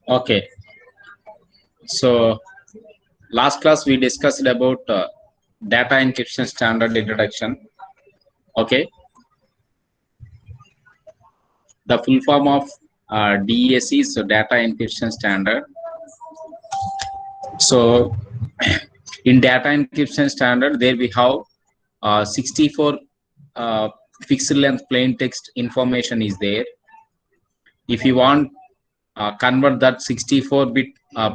Okay, so last class we discussed about data encryption standard introduction. Okay, the full form of DESE is data encryption standard. So in data encryption standard, there we have 64 uh, fixed length plain text information is there. If you want convert that 64-bit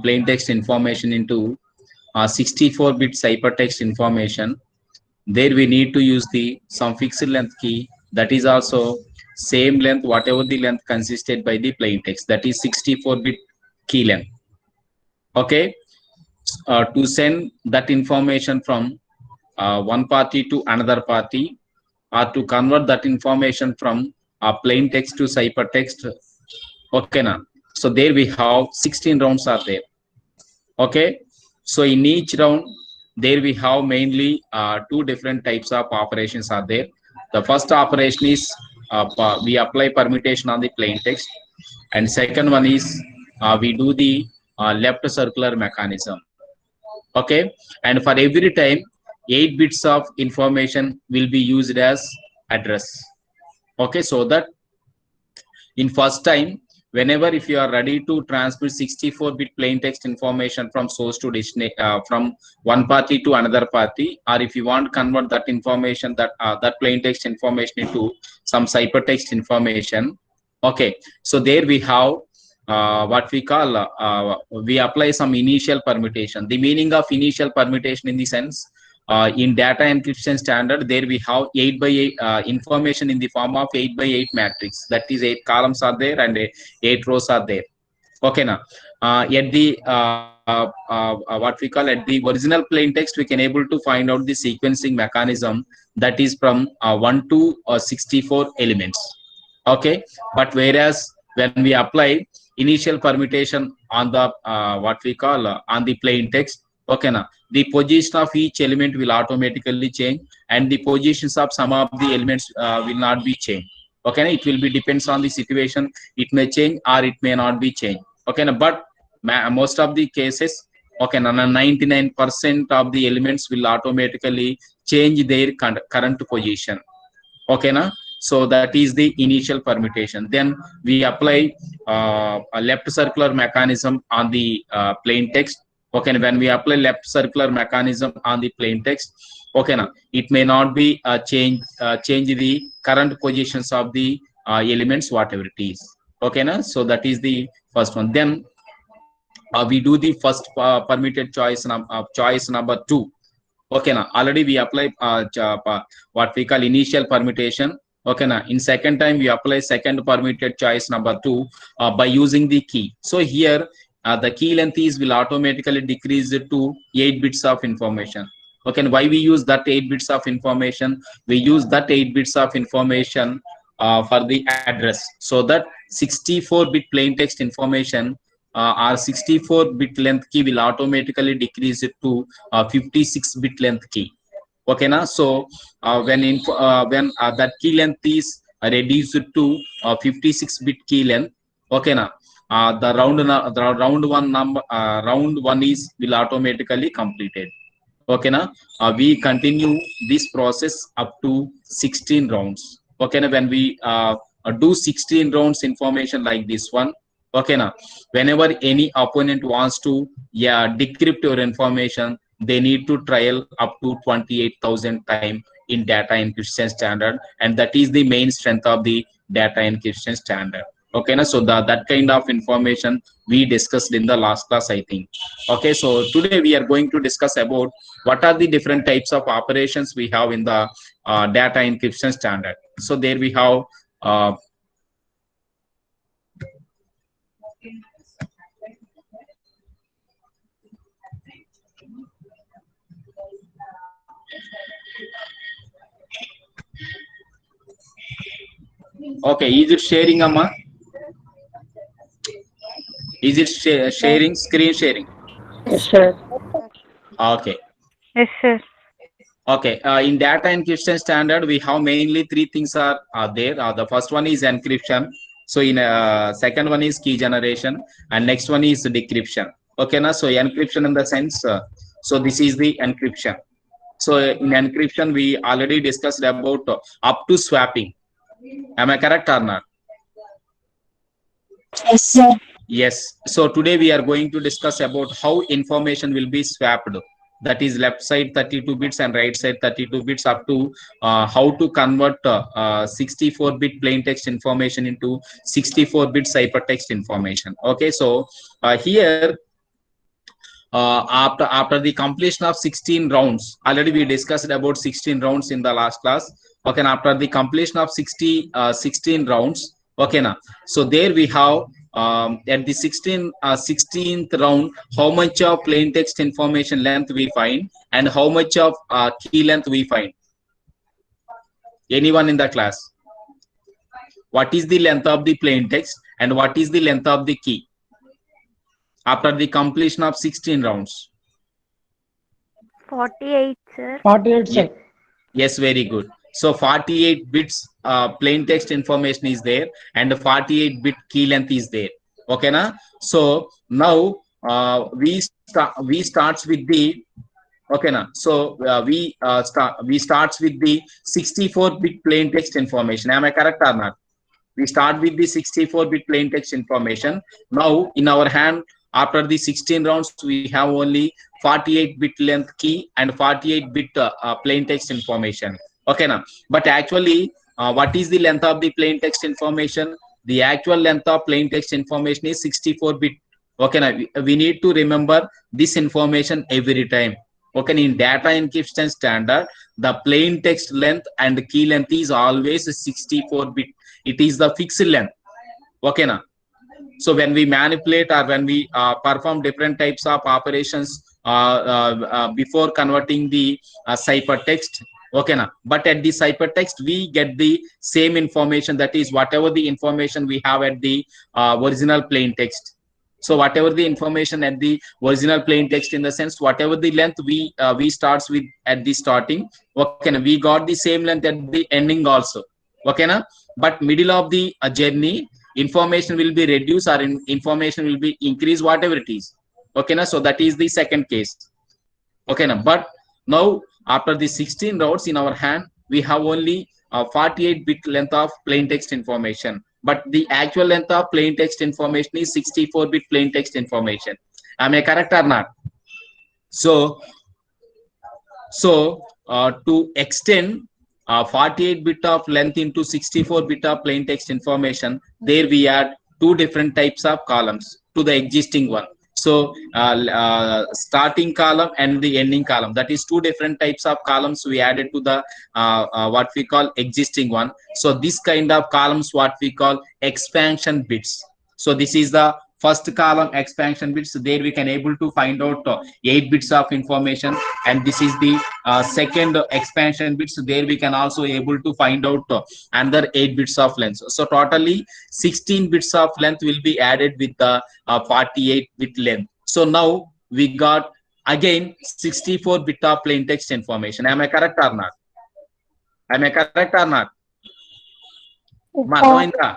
plain text information into 64-bit ciphertext information, there we need to use the some fixed length key that is also same length whatever the length consisted by the plain text, that is 64-bit key length. Okay, to send that information from one party to another party, or to convert that information from plain text to ciphertext. Okay, now so there we have 16 rounds are there. Okay, so in each round there we have mainly two different types of operations are there. The first operation is we apply permutation on the plain text, and second one is we do the left circular mechanism. Okay, and for every time 8 bits of information will be used as address. Okay, so that in first time, whenever if you are ready to transmit 64-bit plain text information from source to destination, from one party to another party, or if you want to convert that information, that plain text information into some ciphertext information. Okay, so there we have what we call we apply some initial permutation. The meaning of initial permutation in the sense, in data encryption standard, there we have 8 by 8 information in the form of 8 by 8 matrix. That is 8 columns are there and 8 rows are there. Okay, now at the what we call at the original plain text, we can able to find out the sequencing mechanism that is from 1 to 64 elements. Okay, but whereas when we apply initial permutation on the what we call on the plain text, okay, now the position of each element will automatically change, and the positions of some of the elements will not be changed. Okay, now it will be depends on the situation, it may change or it may not be changed. Okay, now but most of the cases, okay, now 99% of the elements will automatically change their current position. Okay, now so that is the initial permutation. Then we apply a left circular mechanism on the plain text. Okay, when we apply left circular mechanism on the plain text, okay, now it may not be change the current positions of the elements whatever it is. Okay, now so that is the first one. Then we do the first permitted choice number 2. Okay, now already we apply what we call initial permutation. Okay, now in second time we apply second permitted choice number 2 by using the key. So here the key length is will automatically decrease to 8 bits of information. Okay, and why we use that 8 bits of information? We use that 8 bits of information for the address, so that 64-bit plain text information our 64-bit length key will automatically decrease it to 56-bit length key. Okay, now so when that key length is reduced to 56-bit key length, okay, now the round one is will automatically completed. Okay, now we continue this process up to 16 rounds. Okay, now when we do 16 rounds information like this one, okay, now whenever any opponent wants to decrypt your information, they need to trial up to 28,000 time in data encryption standard, and that is the main strength of the data encryption standard. Okay, now so that kind of information we discussed in the last class, I think. Okay, so today we are going to discuss about what are the different types of operations we have in the data encryption standard. So there we have okay, is it sharing, Amma? Is it sharing, screen sharing? Yes, sir. Okay. Yes, sir. Okay, in data encryption standard, we have mainly three things are there. The first one is encryption. So in second one is key generation, and next one is decryption. Okay, na? So encryption in the sense, so this is the encryption. So in encryption, we already discussed about up to swapping. Am I correct or not? Yes, sir. Yes. So today we are going to discuss about how information will be swapped. That is left side 32 bits and right side 32 bits, up to how to convert 64-bit plain text information into 64-bit ciphertext information. Okay. So here, after the completion of 16 rounds, already we discussed about 16 rounds in the last class. Okay, and after the completion of 16 rounds, okay, now so there we have at the 16th round, how much of plain text information length we find and how much of key length we find. Anyone in the class? What is the length of the plain text and what is the length of the key after the completion of 16 rounds? 48, sir. 48, sir. Yes, very good. So 48 bits plain text information is there and 48-bit key length is there. Okay, na? So now we starts with the, okay, na? So we starts with the 64-bit plain text information. Am I correct or not? We start with the 64-bit plain text information. Now in our hand, after the 16 rounds, we have only 48-bit length key and 48-bit plain text information. Okay, now, but actually, what is the length of the plain text information? The actual length of plain text information is 64-bit. Okay, now we need to remember this information every time. Okay, in data encryption standard, the plain text length and the key length is always 64-bit. It is the fixed length. Okay, now. So when we manipulate or when we perform different types of operations before converting the ciphertext, okay, na? But at the ciphertext, we get the same information, that is whatever the information we have at the original plain text. So whatever the information at the original plain text, in the sense whatever the length we starts with at the starting, okay, na? We got the same length at the ending also. Okay, na? But middle of the journey, information will be reduced or information will be increased, whatever it is. Okay, na? So that is the second case. Okay, na? But now after the 16 rounds in our hand, we have only 48-bit length of plain text information, but the actual length of plain text information is 64-bit plain text information. Am I correct or not? So to extend 48-bit of length into 64-bit of plain text information, there we add two different types of columns to the existing one. So starting column and the ending column, that is two different types of columns we added to the what we call existing one. So this kind of columns what we call expansion bits. So this is the first column, expansion bits. There we can able to find out 8 bits of information, and this is the second expansion bits. There we can also able to find out another 8 bits of length. So totally 16 bits of length will be added with the 48-bit length. So now we got again 64-bit of plain text information. Am I correct or not? Am I correct or not? అర్థమైందా?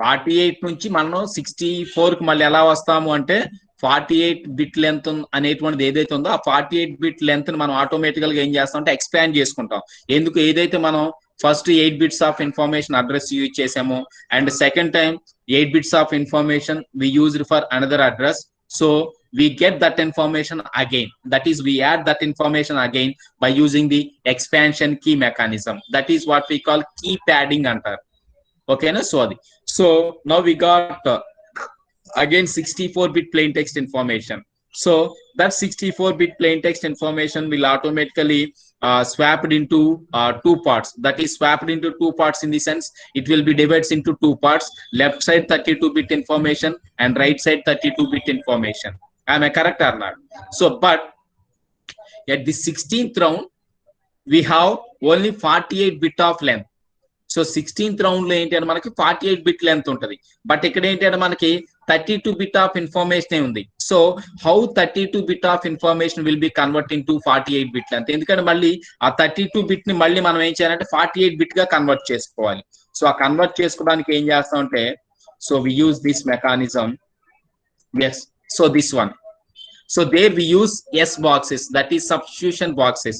48 నుంచి మనం 64 కి మళ్ళీ ఎలా వస్తాము అంటే 48-బిట్ length అనేటువంటిది ఏదైతే ఉందో ఆ 48-బిట్ లెంత్ ని మనం ఆటోమేటికల్ గా ఏం చేస్తాం అంటే ఎక్స్పాండ్ చేసుకుంటాం. ఎందుకు? ఏదైతే మనం first 8 bits of information address use చేసాము and second time 8 bits of information we used for another address. So we get that information again, that is we add that information again by using the expansion key mechanism. That is what we call key padding antar. Okay, na? So now we got again 64-bit plain text information. So that 64-bit plain text information will automatically swapped into two parts. That is swapped into two parts in the sense it will be divided into two parts, left side 32-bit information and right side 32-bit information. Am I correct or not? So but at the 16th round we have only 48-bit of length. So 16th round లో ఏంటి అంటే మనకి 48-బిట్ length ఉంటుంది, but ఇక్కడ ఏంటి అంటే మనకి 32-bit of information undi. So how 32-bit of information will be converted into 48-bit length? ఎందుకంటే మళ్ళీ ఆ 32-bit ని మళ్ళీ మనం ఏం చేయాలంటే 48-bit గా కన్వర్ట్ చేసుకోవాలి. సో ఆ కన్వర్ట్ చేసుకోవడానికి ఏం చేస్తామంటే, so we use this mechanism. Yes, so this one. So there we use S boxes, that is substitution boxes.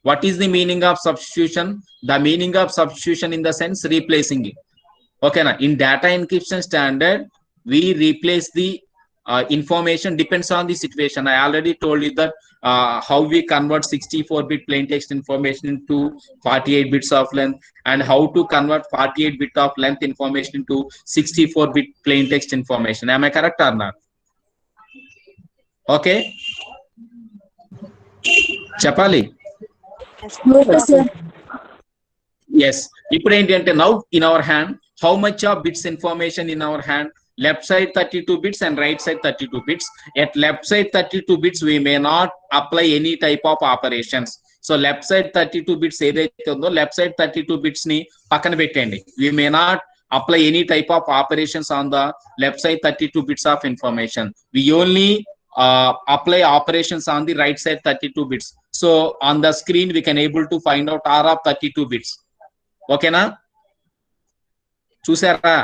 What is the meaning of substitution? The meaning of substitution in the sense replacing it. Okay, na in data encryption standard we replace the information depends on the situation. I already told you that how we convert 64-bit plain text information into 48 bits of length, and how to convert 48-bit of length information into 64-bit plain text information. Am I correct or not? Okay, చెప్పాలి. Yes, ఇప్పుడు ఏంటి అంటే now in our hand how much of bits information in our hand? Left side 32 bits and right side 32 bits. At left side 32 bits we may not apply any type of operations. So left side 32 bits ఏదైతే ఉందో left side 32 bits ని పక్కన పెట్టండి. We may not apply any type of operations on the left side 32 bits of information. We only apply operations on the right side 32 bits. So on the screen we can able to find out R of 32 bits. Okay na? చూసారా?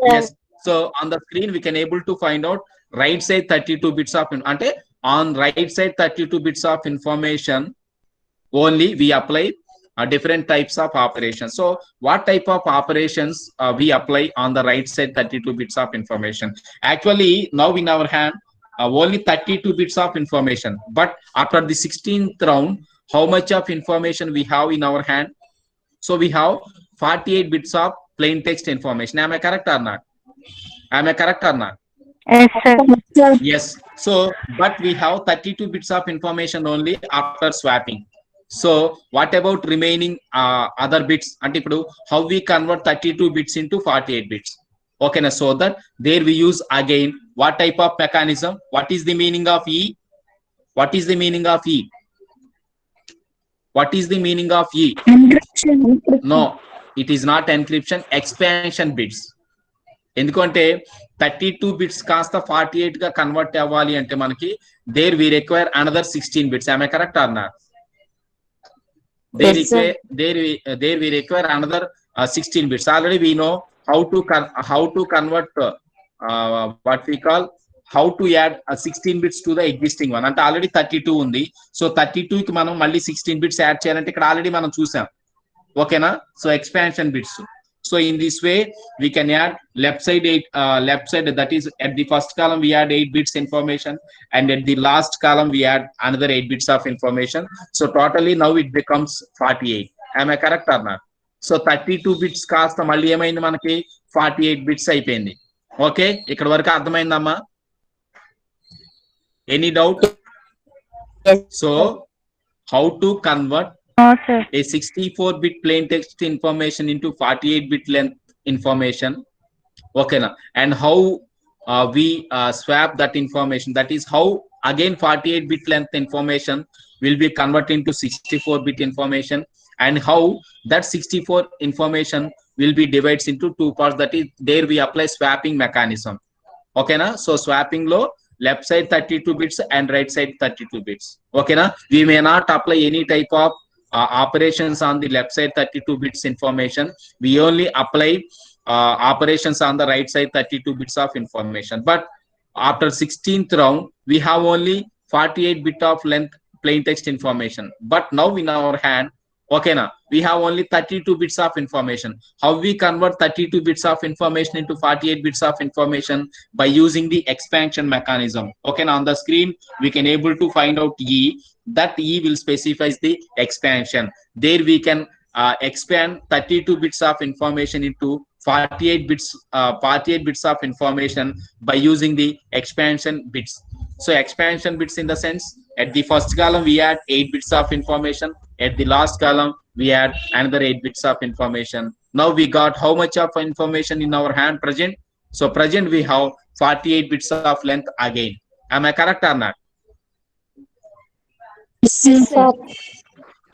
Yes, so on the screen we can able to find out right side 32 bits of ante on right side 32 bits of information only we apply different types of operations. So what type of operations we apply on the right side 32 bits of information? Actually now in our hand only 32 bits of information, but after the 16th round how much of information we have in our hand? So we have 48 bits of plain text information. Am I correct or not? Am I correct or not? Yes, sir. Yes, so but we have 32 bits of information only after swapping. So what about remaining other bits? Ante ipudu how we convert 32 bits into 48 bits? Okay na, so that there we use again what type of mechanism? What is the meaning of E? What is the meaning of E? What is the meaning of E? Encryption. No, it is not encryption. Expansion bits. ఎందుకంటే 32 bits కాస్త 48 గా convert అవ్వాలి అంటే మనకి there we require another 16 bits. Am I correct or not? There we require another 16 bits. Already we know how to convert what we call how to add 16 bits to the existing one. అంటే already 32 ఉంది. So 32 కి మనం మళ్ళీ 16 bits add చేయాలంటే ఇక్కడ already మనం చూసాం. ఓకేనా? So expansion bits. So in this way we can add left side 8 left side, that is at the first column we add 8 bits information, and at the last column we add another 8 bits of information. So totally now it becomes 48. Am I correct or not? So 32 bits కాస్త మళ్ళీ ఏమైంది మనకి 48 bits అయిపోయింది. Okay, ఇక్కడ వరకు అర్థమైందమ్మా? Any doubt? So how to convert a 64-bit plain text information into 48-bit length information? Okay na, and how we swap that information, that is how again 48-bit length information will be converted into 64-bit information, and how that 64 information will be divided into two parts, that is there we apply swapping mechanism. Okay na, so swapping lo left side 32 bits and right side 32 bits. Okay na, we may not apply any type of operations on the left side 32 bits information. We only apply operations on the right side 32 bits of information. But after 16th round we have only 48 bit of length plain text information. But now in our hand, okay na, we have only 32 bits of information. How we convert 32 bits of information into 48 bits of information? By using the expansion mechanism. Okay na, on the screen we can able to find out E. That E will specify the expansion. There we can expand 32 bits of information into 48 bits of information by using the expansion bits. So expansion bits in the sense, at the first column we add 8 bits of information, at the last column we add another 8 bits of information. Now we got how much of information in our hand present? So present we have 48 bits of length again. Am I correct or not?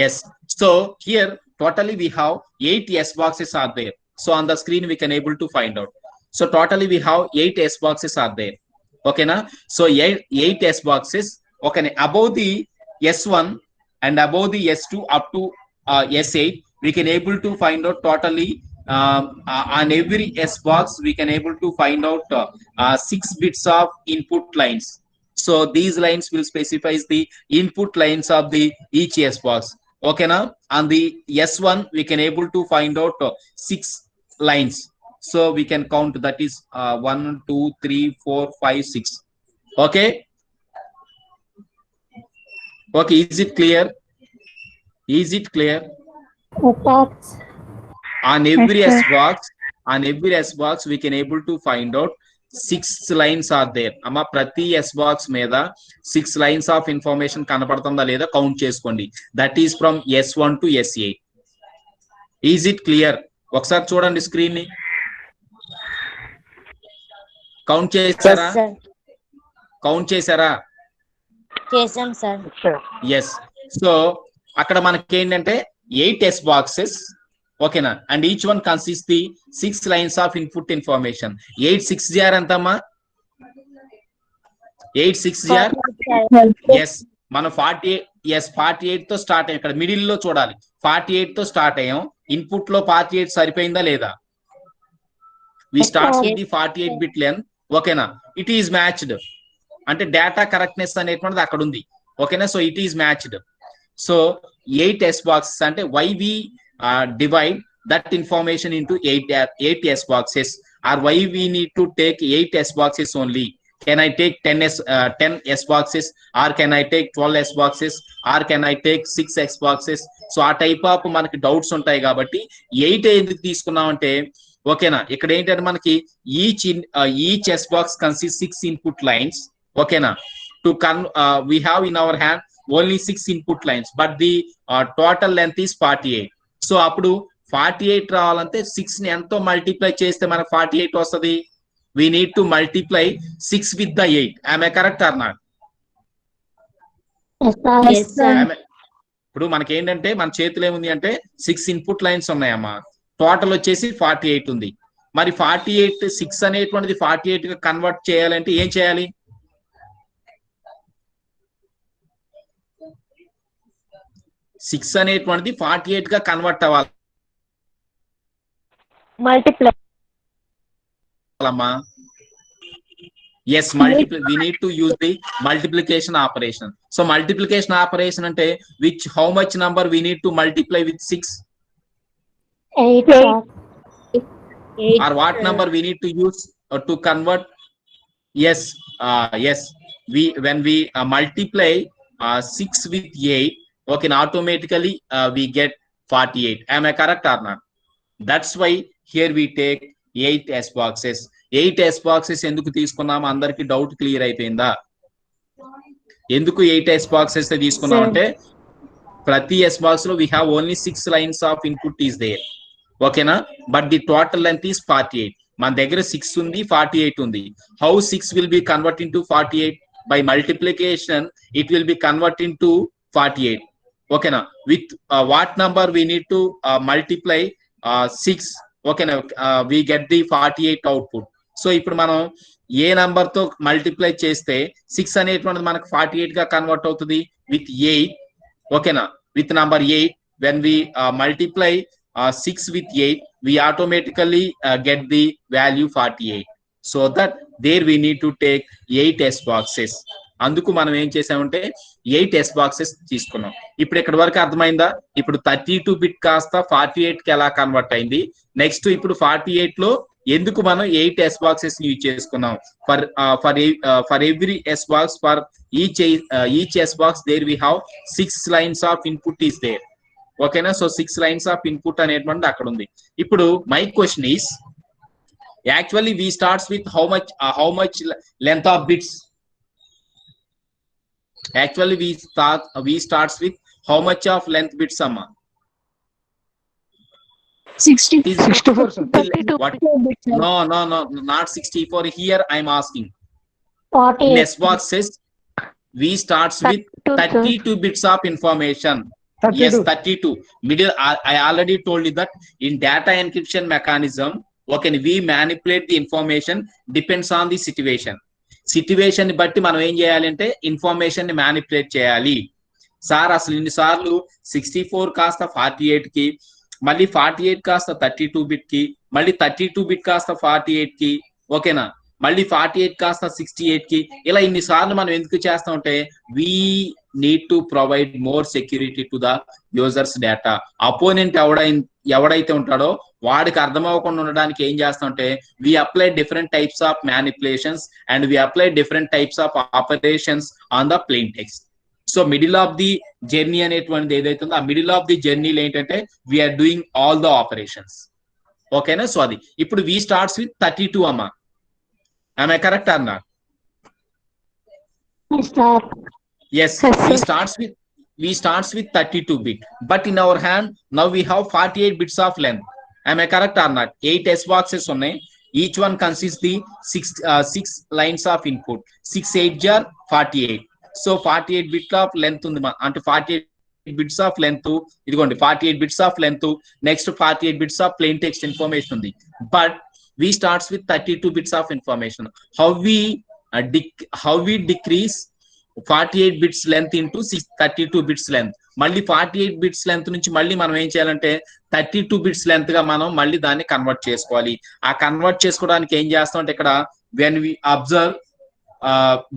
Yes. So here totally we have 8 S boxes are there. So on the screen we can able to find out. So totally we have 8 S boxes are there. Okay na? So 8 S boxes. Okay, above the S1 and above the S2 up to S8 we can able to find out totally on every S box we can able to find out 6 bits of input lines. So these lines will specify the input lines of the each S box. Okay na? On the S1 we can able to find out 6 lines. So we can count, that is 1 2 3 4 5 6. Okay, okay, is it clear? Is it clear? Yes, On every Yes, S sir. box, on every S box we can able to find out 6 lines are there. Amma prati S box మీద 6 lines of information కనపడుతుందా లేదా count చేసుకోండి. That is from S1 to S8. Is it clear? ఒకసారి చూడండి screen ని. Count చేశారా? Count చేశారా? చేసాం సార్. ఎస్. సో అక్కడ మనకి ఏంటంటే 8 S boxes. ఓకేనా? And each one consist the 6 lines of input information. 8 6 GR ఎంతమ్మా? 8 6 GR. ఎస్, మనం 48 తో స్టార్ట్ అయ్యాం. ఇక్కడ మిడిల్ లో చూడాలి. 48 తో స్టార్ట్ అయ్యాం. ఇన్పుట్ లో 48 సరిపోయిందా లేదా? We starts with the 48 bit length. ఓకేనా? ఇట్ ఈస్ మ్యాచ్డ్ అంటే డేటా కరెక్ట్నెస్ అనేటువంటిది అక్కడ ఉంది. ఓకేనా? So it is matched. So 8 S boxes అంటే why we divide that information into 8 S boxes, or why we need to take 8 S boxes only? Can I take 10 S boxes, or can I take 12 S boxes, or can I take 6 S boxes? So ఆ type of మనకి doubts ఉంటాయి కాబట్టి 8 ఎందుకు తీసుకున్నాం అంటే, ఓకేనా, ఇక్కడ ఏంటంటే మనకి each S box consists 6 input lines. ఓకేనా? we have in our hand only 6 input lines, but the total length is 48. So అప్పుడు 48 రావాలంటే 6 ని ఎంతో మల్టిప్లై చేస్తే మనకు 48 వస్తుంది. we need to multiply 6 with the 8. am I correct or not? Yes, sir. ఇప్పుడు మనకి ఏంటంటే మన చేతిలో ఏముంది అంటే 6 ఇన్పుట్ లైన్స్ ఉన్నాయమ్మా. టోటల్ వచ్చేసి 48 ఉంది. మరి 48 6 అనేటువంటిది 48 గా కన్వర్ట్ చేయాలంటే ఏం చేయాలి? సిక్స్ అనేటువంటిది 48 గా కన్వర్ట్ అవ్వాలి. Multiply. Yes, multiply. We need to use the multiplication operation. So multiplication operation ante how much number we need to multiply with 6? 8. Or what number we need to use to convert? Yes, yes. When we multiply 6 with 8, okay, automatically we get 48. Am I correct or not? That's why here we take 8 S boxes. 8 S boxes ఎందుకు తీసుకున్నాం? అందరికి doubt clear అయిపోయిందా? ఎందుకు 8 S boxes తీసుకున్నాం అంటే, ప్రతి S box లో we have only 6 lines of input is there. ఓకేనా? But the total length is 48. మన దగ్గర 6 ఉంది, 48 ఉంది. How 6 will be converted into 48? By multiplication it will be converted into 48. ఓకేనా? with what number we need to multiply 6? ఓకేనా? we get the 48 output. So ఇప్పుడు మనం ఏ number తో మల్టిప్లై చేస్తే 6 అనేటువంటిది మనకు 48 గా కన్వర్ట్ అవుతుంది? విత్ 8. ఓకేనా? With number 8. when we multiply 6 with 8, we automatically get the value 48. so that there we need to take 8 S boxes. అందుకు మనం ఏం చేసామంటే 8 S boxes తీసుకున్నాం. ఇప్పుడు ఇక్కడ వరకు అర్థమైందా? ఇప్పుడు 32 bit కాస్త 48 కి ఎలా కన్వర్ట్ అయింది? నెక్స్ట్ ఇప్పుడు 48 లో ఎందుకు మనం 8 S boxes యూజ్ చేసుకున్నాం? for every S box, for each S box there we have 6 lines of input is there. ఓకేనా? సో 6 lines of input అనేటువంటి అక్కడ ఉంది. ఇప్పుడు my question is, actually we starts with how much length of bits? Actually we starts with how much of length bits, amma? 64. What? No, not 64. Here I'm asking. 48. In S boxes we starts with 32 bits of information. Yes, 32. 32. Middle, I already told you that in data encryption mechanism, okay, we manipulate the information depends on the situation. Situation ని బట్టి మనం ఏం చేయాలంటే information ని manipulate చేయాలి. Sir అసలు ఇన్నిసార్లు 64 కాస్త 48 కి, మళ్ళీ 48 కాస్త 32 బిట్ కి, మళ్ళీ 32 బిట్ కాస్త 48 కి, ఓకేనా, మళ్ళీ 48 కాస్త 68 కి, ఇలా ఇన్నిసార్లు మనం ఎందుకు చేస్తామంటే we need to provide more security to the users data. Opponent ఎవడైతే ఉంటాడో వాడికి అర్థం అవ్వకుండా ఉండడానికి ఏం చేస్తామంటే we apply different types of manipulations and we apply different types of operations on the plain text. So middle of the journey అనేటువంటిది ఏదైతే ఉందో ఆ మిడిల్ ఆఫ్ ది జర్నీలో ఏంటంటే we are doing all the operations. ఓకేనా? సో అది ఇప్పుడు వి starts with 32 అమ్మా. Am I correct or not? Yes, sir. Yes, Yes, we sir. starts with 32 bit, but in our hand now we have 48 bits of length. Am I correct or not? 8 S boxes ఉన్నాయి. Each one consists the 6 lines of input. 6 8 jar 48. So 48 bit of length ఉంది అంటే 48 bits of length. ఇదిగోండి 48 bits of length. Next 48 bits of plain text information ఉంది. But we starts with 32 bits of information. How we decrease 48 bits length into 32 bits length. మళ్ళీ 48 bits length నుంచి మళ్ళీ మనం ఏం చేయాలంటే 32 bits length గా మనం మళ్ళీ దాన్ని కన్వర్ట్ చేసుకోవాలి. ఆ కన్వర్ట్ చేసుకోవడానికి ఏం చేస్తాం అంటే ఇక్కడ when we observe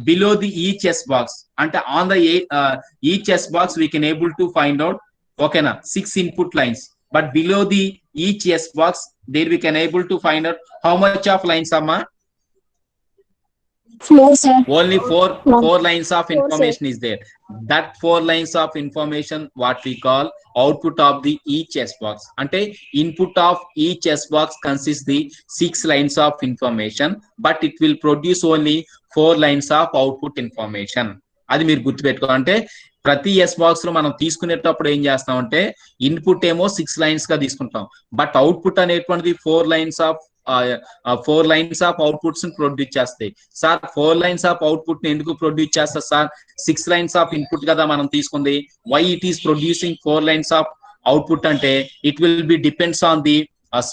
below the each S box అంటే on the each S box we can able to find out, ఓకేనా, 6 input lines. But below the each S box, there we can able to find out how much of lines, amma? 4, sir. Only four No. lines of information is there. That 4 lines of information, what we call output of the each S box. Ante input of each S box consists the 6 lines of information, but it will produce only 4 lines of output information. అది మీరు గుర్తుపెట్టుకోవాలంటే ప్రతి yes box లో మనం తీసుకునేటప్పుడు ఏం చేస్తామంటే input ఏమో 6 lines గా తీసుకుంటాం, బట్ అవుట్పుట్ అనేటువంటిది 4 లైన్స్ ఆఫ్ అవుట్పుట్స్ ప్రొడ్యూస్ చేస్తాయి. సార్ 4 లైన్స్ ఆఫ్ అవుట్పుట్ ని ఎందుకు ప్రొడ్యూస్ చేస్తారు సార్? 6 లైన్స్ ఆఫ్ ఇన్పుట్ కదా మనం తీసుకుంది. Why it is producing 4 lines of output అంటే it will be depends on the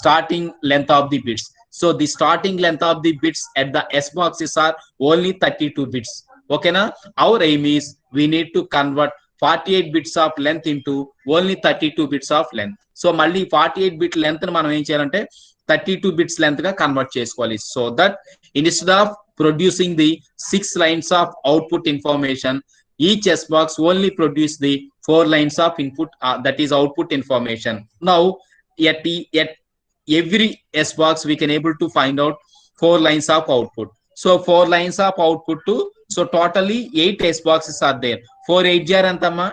starting length of the bits. So the starting length of the bits at the S boxes are only 32 bits. Okay na? Our aim is we need to convert 48 bits of length into only 32 bits of length. So మళ్ళీ 48 bit length ని మనం ఏం చేయాలంటే 32 bits length గా convert చేసుకోవాలి. So that instead of producing the 6 lines of output information, each S box only produce the 4 lines of input, that is output information. Now at every S box we can able to find out 4 lines of output. So 4 lines of output to, so totally 8 S boxes are there. 4 8 jar antama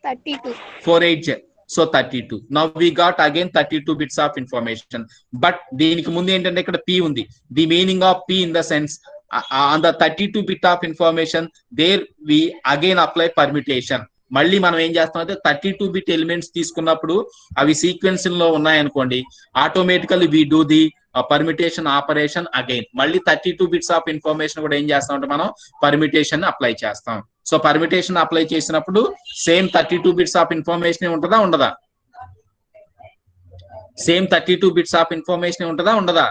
32. 4 8 jar, so 32. Now we got again 32 bits of information, but దీనికి ముందు ఏంటంటే ఇక్కడ p ఉంది. The meaning of p in the sense on the 32 bit of information there we again apply permutation. మళ్ళీ మనం ఏం చేస్తామంటే 32 bit elements తీసుకున్నప్పుడు అవి సీక్వెన్స్ లో ఉన్నాయనుకోండి, automatically we do the permutation operation again. మళ్ళీ 32 బిట్స్ ఆఫ్ ఇన్ఫర్మేషన్ కూడా ఏం చేస్తామంటే మనం పర్మిటేషన్ అప్లై చేస్తాం. సో పర్మిటేషన్ అప్లై చేసినప్పుడు సేమ్ 32 బిట్స్ ఆఫ్ ఇన్ఫర్మేషన్ ఉంటుందా ఉండదా? సేమ్ 32 బిట్స్ ఆఫ్ ఇన్ఫర్మేషన్ ఉంటుందా ఉండదా?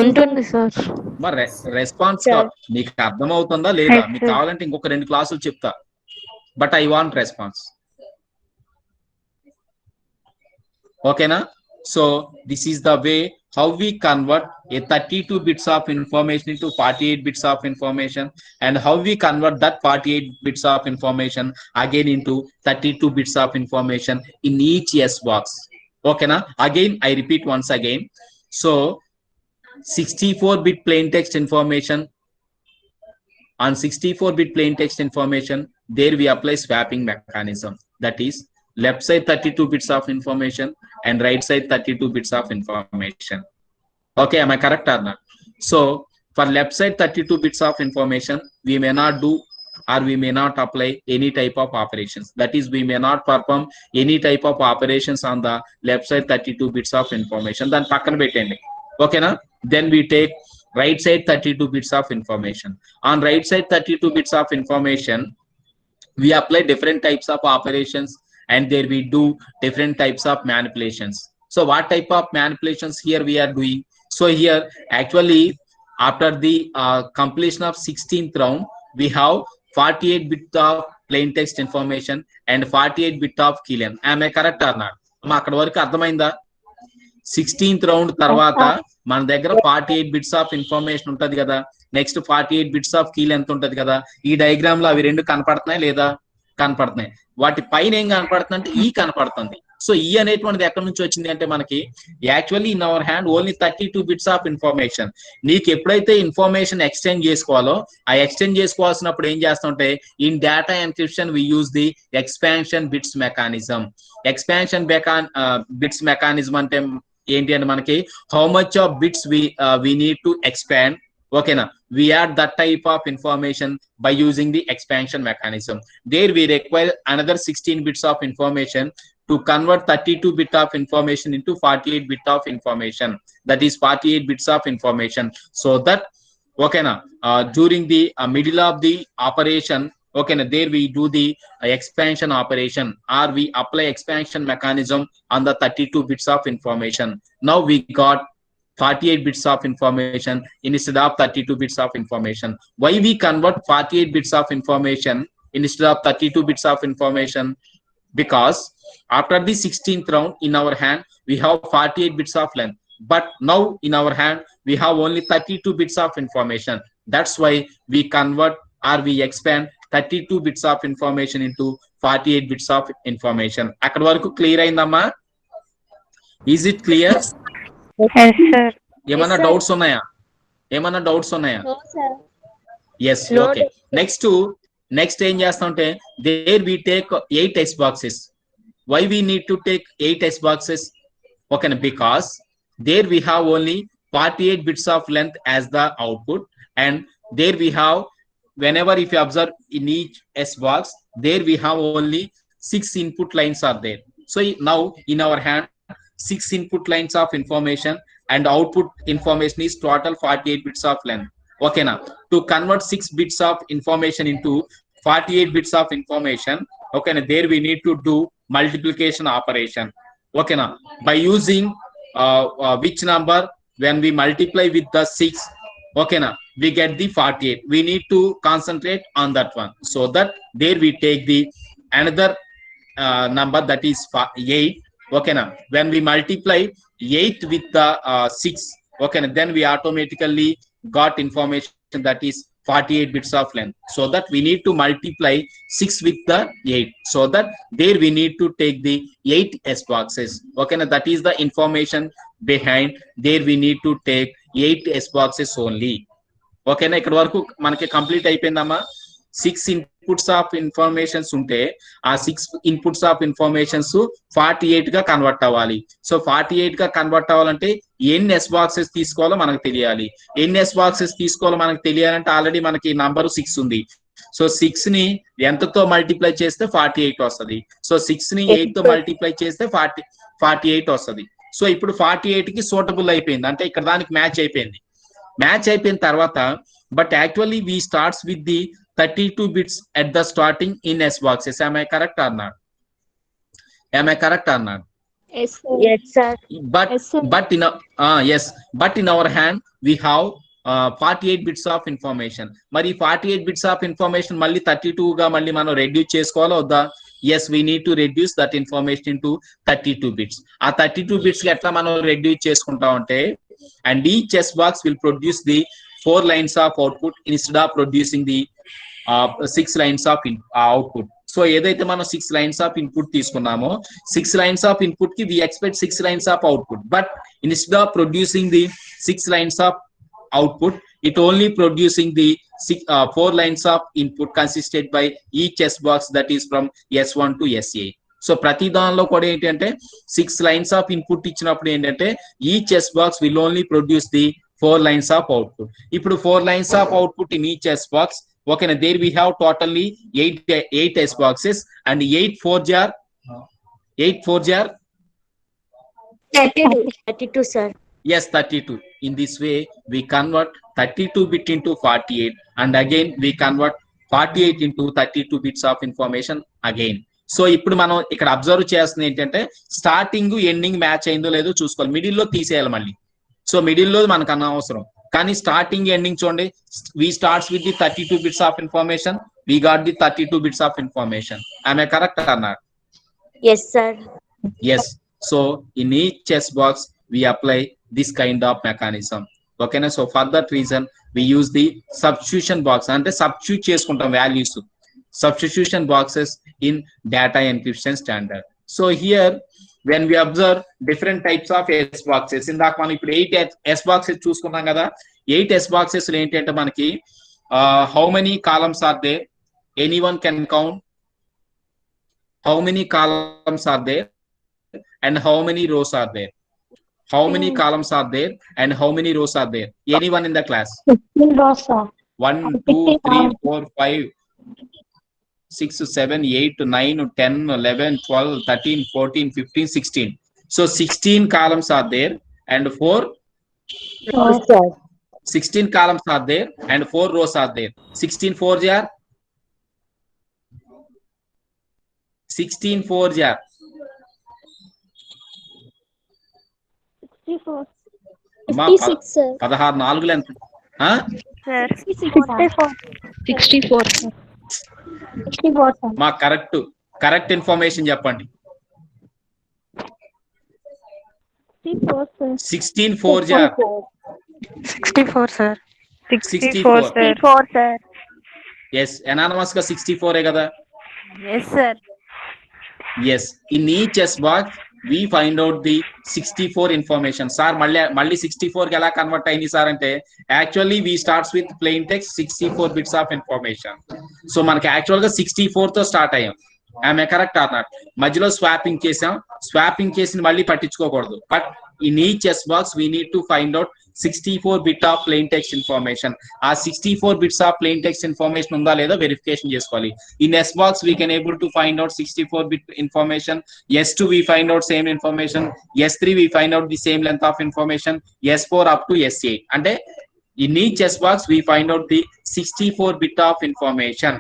ఉంటుంది సార్. మరి రెస్పాన్స్ మీకు అర్థమవుతుందా లేదా? మీకు కావాలంటే ఇంకొక 2 క్లాసులు చెప్తా, but I want response. Okay na? So this is the way how we convert a 32 bits of information into 48 bits of information, and how we convert that 48 bits of information again into 32 bits of information in each S box. Okay na? Again I repeat once again. So 64 bit plain text information, on 64 bit plain text information there we apply swapping mechanism, that is left side 32 bits of information and right side 32 bits of information. Okay, am I correct or not? So for left side 32 bits of information we may not do or we may not apply any type of operations, that is we may not perform any type of operations on the left side 32 bits of information. Then pakkana pettandi. Okay na? Then we take right side 32 bits of information. On right side 32 bits of information we apply different types of operations, and there we do different types of manipulations. So what type of manipulations here we are doing? So here actually after the completion of 16th round, we have 48 bit of plain text information and 48 bit of keylen. Am I correct or not? అక్కడ వరకు అర్థమైందా? 16th round తర్వాత మన దగ్గర 48 bits of information ఉంటది కదా, next 48 bits of key length ఉంటది కదా. ఈ డయాగ్రామ్ లో అవి రెండు కనపడుతున్నాయి లేదా? కనపడుతున్నాయి. వాటి పైన ఏం కనపడుతుంది అంటే ఈ కనపడుతుంది. సో ఈ అనేటువంటిది ఎక్కడి నుంచి వచ్చింది అంటే మనకి actually in our hand only 32 bits of information. నీకు ఎప్పుడైతే ఇన్ఫర్మేషన్ ఎక్స్చేంజ్ చేసుకోవాలో ఆ ఎక్స్చేంజ్ చేసుకోవాల్సినప్పుడు ఏం చేస్తుంటే in data encryption we use the expansion bits mechanism. Expansion bits mechanism అంటే ఏంటి అంటే మనకి how much of bits we need to expand. ఓకేనా, we add that type of information by using the expansion mechanism. There we require another 16 bits of information to convert 32 bit of information into 48 bit of information. That is 48 bits of information. So that okay na during the middle of the operation, okay na, there we do the expansion operation, or we apply expansion mechanism on the 32 bits of information. Now we got 48 bits of information instead of 32 bits of information. Why we convert 48 bits of information instead of 32 bits of information? Because after the 16th round in our hand we have 48 bits of length, but now in our hand we have only 32 bits of information. That's why we convert or we expand 32 bits of information into 48 bits of information. అక్కడ వరకు clear అయిందమ్మా? Is it clear? Yes, sir. ఏమన్నా doubts ఉన్నాయా? ఏమన్నా doubts ఉన్నాయా? No, sir. Yes, okay. Next ఏం చేస్తామంటే there we take 8 S boxes. Why we need to take 8 S boxes? ఓకేనా, because there we have only 48 bits of length as the output, and there we have, whenever if you observe in each S box, there we have only 6 input lines are there. So now in our hand 6 input lines of information and output information is total 48 bits of length. Okay na, to convert 6 bits of information into 48 bits of information, okay na, there we need to do multiplication operation. Okay na, by using which number when we multiply with the 6, okay na, we get the 48. We need to concentrate on that one, so that there we take the another number, that is 8. Okay na, when we multiply 8 with the 6, okay na, then we automatically got information that is 48 bits of length. So that we need to multiply 6 with the 8, so that there we need to take the 8 S boxes. Okay na, that is the information behind. There we need to take 8 S boxes only. Okay na, ఇక్కడ వరకు మనకి complete అయిపోయిందమ్మా. 6 inputs of informations ఉంటే ఆ 6 inputs of informations 48 గా convert అవ్వాలి. So 48 గా convert అవ్వాలంటే ఎన్ని ఎస్ బాక్సెస్ తీసుకోవాలో మనకు తెలియాలి. ఎన్ని ఎస్ బాక్సెస్ తీసుకోవాలో మనకు తెలియాలంటే ఆల్రెడీ మనకి నంబర్ 6 ఉంది. సో 6 ని ఎంతతో మల్టిప్లై చేస్తే 48 వస్తుంది. సో 6 ని 8 తో మల్టిప్లై చేస్తే 48 వస్తుంది. సో ఇప్పుడు 48 కి సూటబుల్ అయిపోయింది, అంటే ఇక్కడ దానికి మ్యాచ్ అయిపోయింది. మ్యాచ్ అయిపోయిన తర్వాత but actually we starts with the 32 bits at the starting in S boxes. Am I correct or not? Am I correct or not? Yes, sir. Yes, sir. But Yes, sir. but in our hand we have 48 bits of information. మరి 48 bits of information మళ్ళీ 32 గా మళ్ళీ మనం reduce చేసుకోవాలా వద్దా? yes, we need to reduce that information into 32 bits. ఆ 32 bits కి ఎట్లా మనం రెడ్యూస్ చేసుకుంటాం అంటే, and each S box will produce the 4 lines of output instead of producing the 6 lines of output. So ఏదైతే మనం 6 lines of input తీసుకున్నామో 6 lines of input కి we expect 6 lines of output, but instead of producing the 6 lines of output, it only producing the 4 lines of input consisted by each S box, that is from S1 to S8. So ప్రతి దానిలో కూడా ఏంటంటే 6 lines of input ఇచ్చినప్పుడు ఏంటంటే each S box will only produce the 4 lines of output. ఇప్పుడు 4 lines of output in each S box. Okay, now there we have totally 8 S boxes, and 8 4 jar 32, sir. yes, 32. In this way we convert 32 bit into 48, and again we convert 48 into 32 bits of information again. So ఇప్పుడు మనం ఇక్కడ observe చేస్తుంది ఏంటంటే starting ending match అయిందో లేదో చూసుకోవాలి. Middle లో తీసేయాలి మళ్ళీ. సో మిడిల్ లో మనకు అనవసరం, కానీ స్టార్టింగ్ ఎండింగ్ చూడండి. We starts with the 32 bits of information. We got the 32 bits of information. Am I correct or not? Yes, sir. Yes. So in each chess box we apply this kind of mechanism. Okay na? So for that reason we use the substitution box. Ante substitute cheskuntam values, substitution boxes in data encryption standard. So here when we observe different types of S boxes, ఇందాక మనం ఇప్పుడు 8 S boxes చూసుకున్నాం కదా. 8 S boxes లో ఏంటంటే మనకి how many columns are there? Anyone can count how many columns are there and how many rows are there? How many columns are there and how many rows are there? Anyone in the class? 15 rows, sir. 1, 2, 3, 4, 5, 6, 7, 8, 9, 10, 11, 12, 13, 14, 15, 16. So 16 columns are there and 16 columns are there and 4 rows are there. 16 4s are 16 4s are 64. అమ్మా 56, sir. 16 4 ఎంత? Sir. 64. 64, sir. 64, sir. మా correct information చెప్పండి. 64, sir. 16 4s are 64, sir. 64, sir. 64, sir. Yes, anonymous గా 64 కదా. Yes, sir. Yes, in each chess box we find out the 64 information. Sir, మళ్ళీ 64 కి ఎలా convert అయింది సార్ అంటే actually we starts with plain text 64 bits of information. సో మనకి actual గా 64 తో స్టార్ట్ అయ్యాం. ఆమె కరెక్ట్ ఆర్ నాట్? మధ్యలో స్వాపింగ్ చేసాం. స్వాపింగ్ చేసి మళ్ళీ పట్టించుకోకూడదు. But in each chess box we need to find out 64 bit of plain text information. ఆ 64 bits of plain text information ఉందా లేదా వెరిఫికేషన్ చేసుకోవాలి. In S box we can able to find out 64 bit information. S2 we find out same information. S3 we find out the same length of information. S4 up to S8. అంటే in each S box we find out the 64 bit of information.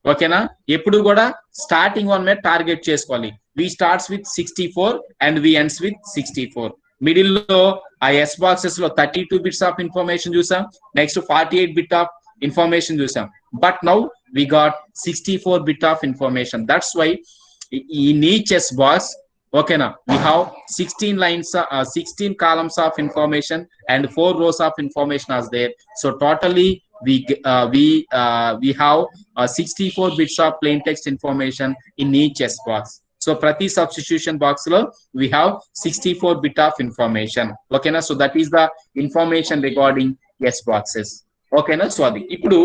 ఓకేనా? ఎప్పుడు కూడా starting one మీద target చేసుకోవాలి. We starts with 64 and we ends with 64. Middle లో ఆ S boxes లో 32 bits of information చూసాం. నెక్స్ట్ 48 బిట్ ఆఫ్ ఇన్ఫర్మేషన్ చూసాం. But now we got 64 bit of information. That's why in each S box, ఓకేనా, we have 16 lines, 16 columns of information and 4 rows of information as there. So totally we have 64 bits of plain text information in each S box. So prati substitution box lo we have 64 bit of information. Okay na? So that is the information regarding S boxes. Okay na? So adi ipudu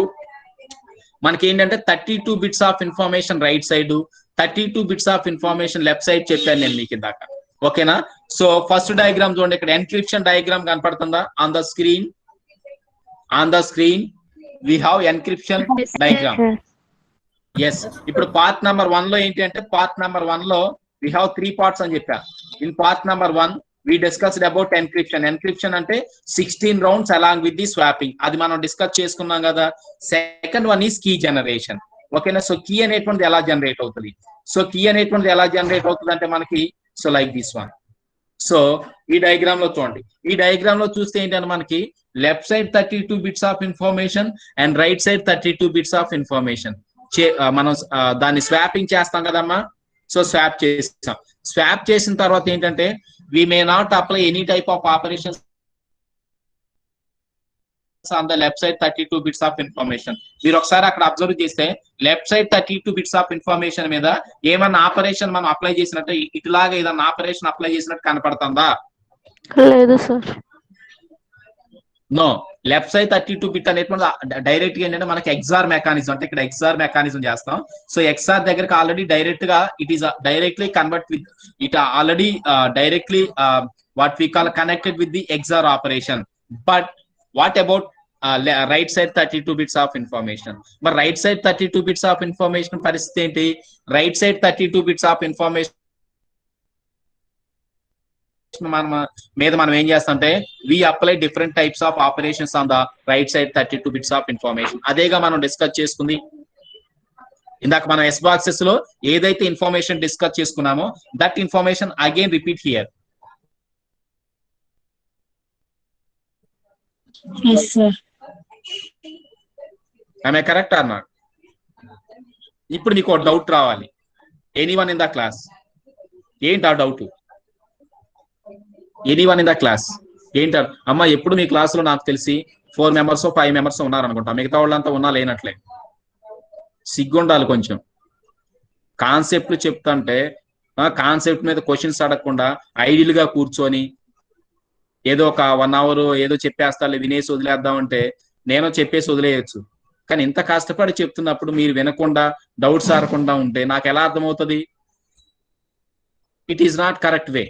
మనకి ఏంటంటే 32 bits of information right side, 32 bits of information left side చెప్పాను నేను మీకు ఇందాక. ఓకేనా? So first diagram చూడండి. ఇక్కడ encryption diagram కనపడుతుందా? On the screen we have encryption diagram. Yes. ఇప్పుడు పార్ట్ నెంబర్ 1 లో ఏంటి అంటే పార్ట్ నెంబర్ 1 లో వి హావ్ 3 పార్ట్స్ అని చెప్పా. In part number 1 we discussed about encryption అంటే 16 rounds along with the swapping. అది మనం డిస్కస్ చేసుకున్నాం కదా. Second one is key generation. ఓకేనా? సో కీ అనేటువంటిది ఎలా జనరేట్ అవుతుంది? సో కీ అనేటువంటిది ఎలా జనరేట్ అవుతుంది అంటే మనకి so like this one. So ఈ డయాగ్రామ్ లో చూడండి. ఈ డయాగ్రామ్ లో చూస్తే ఏంటంటే మనకి left side 32 bits of information and right side 32 bits of information. మనం దాన్ని స్వాపింగ్ చేస్తాం కదమ్మా. సో స్వాప్ చేస్తాం. స్వాప్ చేసిన తర్వాత ఏంటంటే we may not apply any type of operations on the left side 32 bits of information. మీరు ఒకసారి అక్కడ అబ్జర్వ్ చేస్తే left side 32 bits of information మీద ఏమన్నా ఆపరేషన్ మనం అప్లై చేసినట్టు ఇటులాగా ఏదన్నా ఆపరేషన్ అప్లై చేసినట్టు కనపడుతుందా? లేదు sir. No. Left side 32 bit అనేటువంటి డైరెక్ట్ గా ఏంటంటే మనకి ఎక్సార్ మెకానిజం, అంటే ఇక్కడ ఎక్సార్ మెకానిజం చేస్తాం. సో ఎక్సార్ దగ్గరకు ఆల్రెడీ డైరెక్ట్ గా it is directly convert with it already directly what we call connected with the XOR operation. But what about right side 32 bits of information? మరి right side 32 bits of information పరిస్థితి ఏంటి? Right side 32 bits of information మనం ఏం చేస్తామంటే we apply different types of operations on the right side 32 bits of information. అదేగా మనం discuss చేసుకుంది. ఇందాక మనం ఎస్ బాక్సెస్ లో ఏదైతే ఇన్ఫర్మేషన్ డిస్కస్ చేసుకున్నామో that information again repeat here. Yes, sir. I correct or not? ఇప్పుడు మీకు డౌట్ రావాలి. Anyone in the class? ఏంటి ఆ doubt? Anyone in the class ఏంటి? అమ్మా ఎప్పుడు మీ క్లాస్ లో నాకు తెలిసి 4 మెంబర్స్ 5 మెంబర్స్ ఉన్నారనుకుంటా, మిగతా వాళ్ళంతా ఉన్నా లేనట్లే. సిగ్గుండాలి కొంచెం. కాన్సెప్ట్ చెప్తుంటే కాన్సెప్ట్ మీద క్వశ్చన్స్ అడగకుండా ఐడియల్ గా కూర్చొని ఏదో ఒక 1 అవర్ ఏదో చెప్పేస్తా వినేసి వదిలేద్దామంటే నేను చెప్పేసి వదిలేయచ్చు. కానీ ఇంత కష్టపడి చెప్తున్నప్పుడు మీరు వినకుండా డౌట్స్ ఆడకుండా ఉంటే నాకు ఎలా అర్థమవుతుంది? It is not correct way.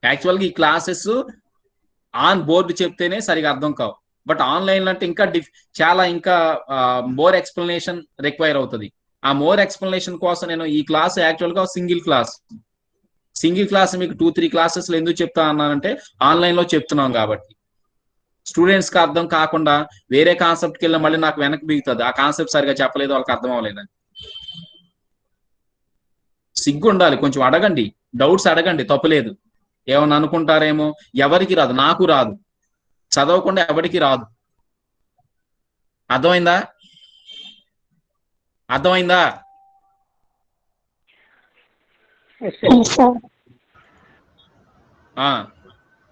యాక్చువల్గా ఈ క్లాసెస్ ఆన్ బోర్డు చెప్తేనే సరిగా అర్థం కావు. బట్ ఆన్లైన్ అంటే ఇంకా చాలా ఇంకా మోర్ ఎక్స్ప్లెనేషన్ రిక్వైర్ అవుతుంది. ఆ మోర్ ఎక్స్ప్లెనేషన్ కోసం నేను ఈ క్లాస్ యాక్చువల్గా సింగిల్ క్లాస్ మీకు 2-3 క్లాసెస్ లో ఎందుకు చెప్తా అన్నానంటే ఆన్లైన్ లో చెప్తున్నాం కాబట్టి స్టూడెంట్స్ కి అర్థం కాకుండా వేరే కాన్సెప్ట్కి వెళ్ళి మళ్ళీ నాకు వెనక్కి బిగుతుంది. ఆ కాన్సెప్ట్ సరిగా చెప్పలేదు, వాళ్ళకి అర్థం అవ్వలేదని. సిగ్గు ఉండాలి కొంచెం. అడగండి, డౌట్స్ అడగండి, తప్పులేదు. ఏమన్నా అనుకుంటారేమో, ఎవరికి రాదు, నాకు రాదు, చదవకుండా ఎవరికి రాదు. అర్థమైందా?